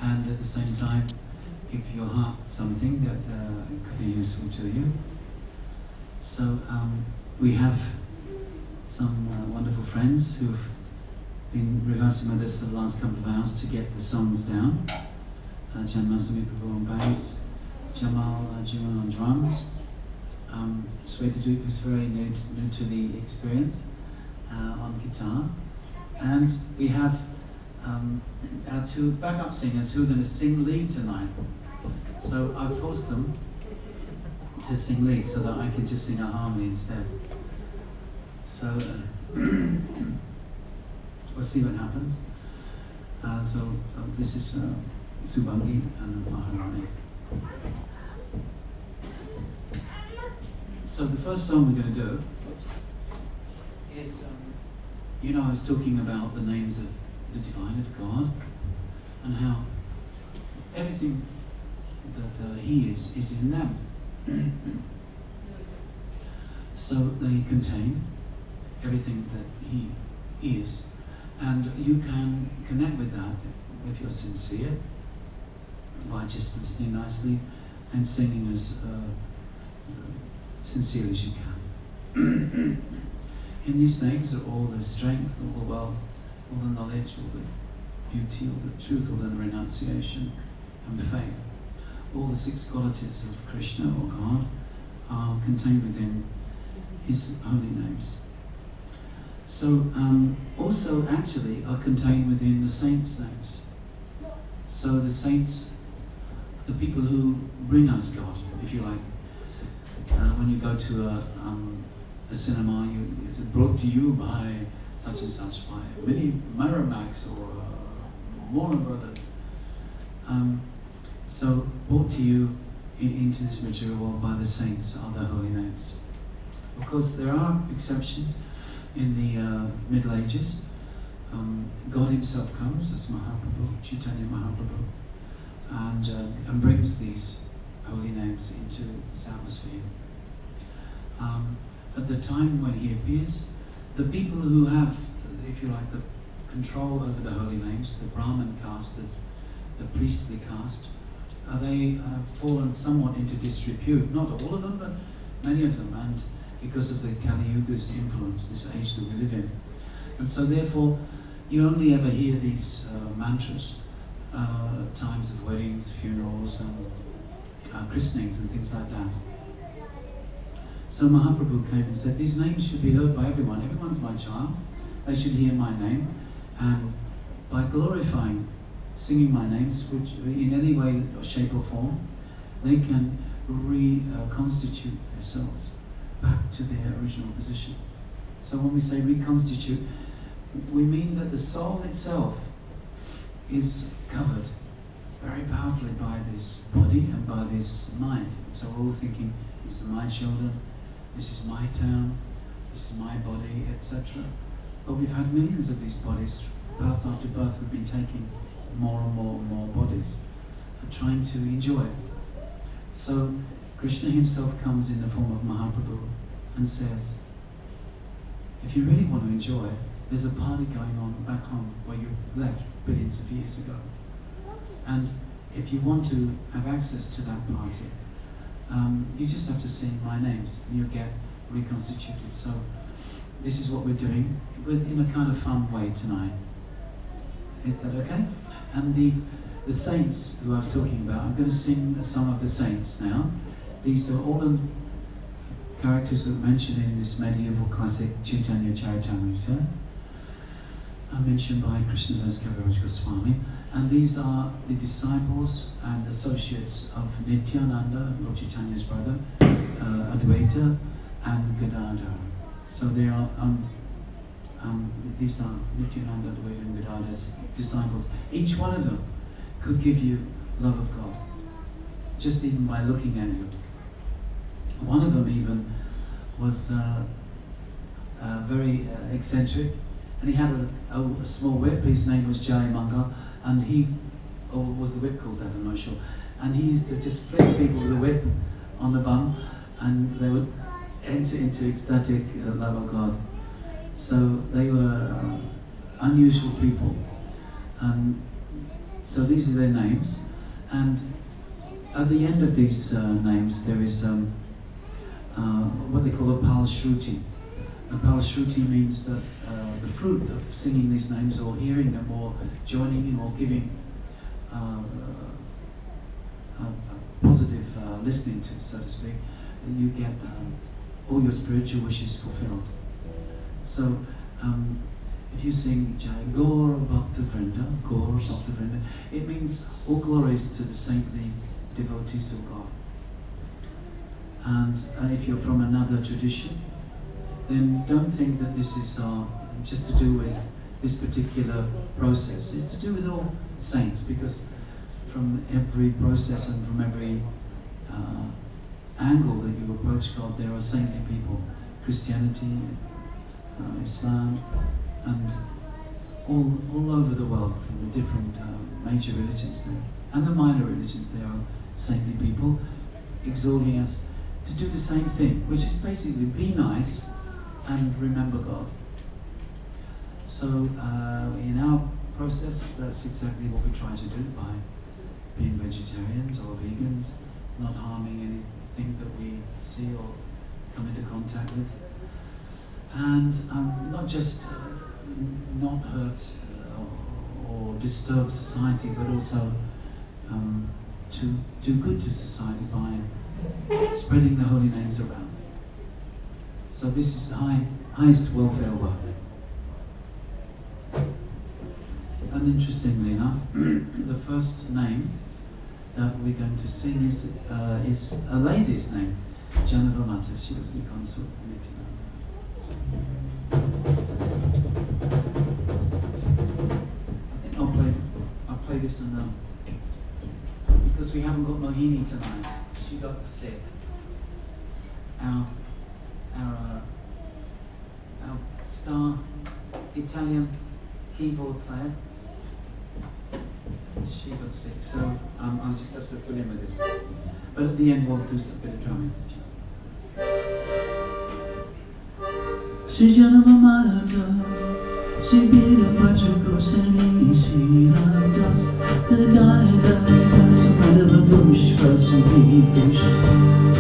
and at the same time give your heart something that could be useful to you. So we have some wonderful friends who've been rehearsing with us for the last couple of hours to get the songs down. Janmastami Prabhu on bass, Jamal Juma on drums, Sweta who's very new to the experience on guitar, and we have our two backup singers who are going to sing lead tonight. So I forced them to sing lead so that I can just sing a harmony instead. So we'll see what happens. This is Subhangi and Maharani. So the first song we're going to do is, I was talking about the names of the divine, of God, and how everything that He is in them. So they contain everything that He is, and you can connect with that if you're sincere by just listening nicely and singing as sincerely as you can. In these names are all the strength, all the wealth, all the knowledge, all the beauty, all the truth, all the renunciation and faith. All the 6 qualities of Krishna or God are contained within His holy names. So also actually are contained within the saints' names. So the saints, the people who bring us God, if you like. When you go to a cinema, it's brought to you by such and such, by many Miramax or Warner Brothers. So brought to you into this material world by the saints are the holy names. Of course, there are exceptions. In the Middle Ages, God Himself comes as Mahaprabhu, Chaitanya Mahaprabhu, and brings these holy names into this atmosphere. At the time when He appears, the people who have, if you like, the control over the holy names, the Brahmin caste, the priestly caste, they have fallen somewhat into disrepute. Not all of them, but many of them, and because of the Kali Yuga's influence, this age that we live in. And so therefore, you only ever hear these mantras at times of weddings, funerals, and christenings and things like that. So Mahaprabhu came and said, these names should be heard by everyone. Everyone's my child. They should hear my name. And by glorifying, singing my names, which in any way, or shape or form, they can reconstitute themselves back to their original position. So when we say reconstitute, we mean that the soul itself is covered very powerfully by this body and by this mind. So we're all thinking, these are my children, this is my town, this is my body, etc. But we've had millions of these bodies. Birth after birth, we've been taking more and more and more bodies and trying to enjoy it. So Krishna Himself comes in the form of Mahaprabhu and says, if you really want to enjoy it, there's a party going on back home where you left billions of years ago. And if you want to have access to that party, you just have to sing my names and you'll get reconstituted. So this is what we're doing in a kind of fun way tonight. Is that okay? And the saints who I was talking about, I'm going to sing a song of the saints now. These are all the characters that are mentioned in this medieval classic Chaitanya Charitamrita, mentioned by Krishnadas Kaviraj Goswami. And these are the disciples and associates of Nityananda, Lord Chaitanya's brother, Advaita, and Gadadhar. So they are, these are Nityananda, Advaita, and Gadadhar's disciples. Each one of them could give you love of God, just even by looking at him. One of them even was very eccentric, and he had a small whip. His name was Jayadev, and he, or was the whip called that? I'm not sure. And he used to just flick people with a whip on the bum, and they would enter into ecstatic love of God. So they were unusual people. So these are their names, and at the end of these names there is what they call a palshruti. A palshruti means that the fruit of singing these names, or hearing them, or joining in, or giving positive listening to, so to speak, you get all your spiritual wishes fulfilled. So if you sing gaura-bhakta-vrinda, gaura-bhakta-vrinda, it means all glories to the saintly devotees of God. And if you're from another tradition, then don't think that this is just to do with this particular process. It's to do with all saints, because from every process and from every angle that you approach God, there are saintly people. Christianity, Islam, and all over the world, from the different major religions there, and the minor religions, there are saintly people exhorting us to do the same thing, which is basically be nice and remember God. So in our process, that's exactly what we try to do by being vegetarians or vegans, not harming anything that we see or come into contact with, and not just not hurt or disturb society, but also to do good to society by spreading the holy names around. So this is the highest welfare work. And interestingly enough, the first name that we're going to sing is a lady's name, Jayadev. She was the consort committee member. I think I'll play this one because we haven't got Mohini tonight. She got sick. Our star Italian keyboard player, she got sick, so I'll just have to fill in with this. But at the end we'll do a bit of drumming. Sri Janamamata, Sri Bira Pachako Sani, Sri Ramdas, the Jayadev, Samadava Pushpa, Sri Push,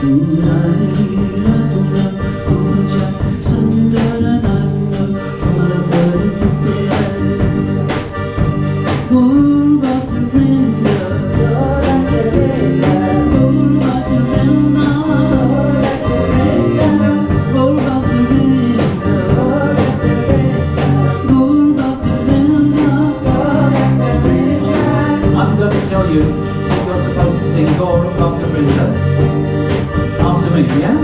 Udari Ratula, Uja, Sandara Nanda, Malakari Pupila, gaura-bhakta-vrinda, gaura-bhakta-vrinda, I'm going to tell you, you're supposed to sing gaura-bhakta-vrinda after me, yeah?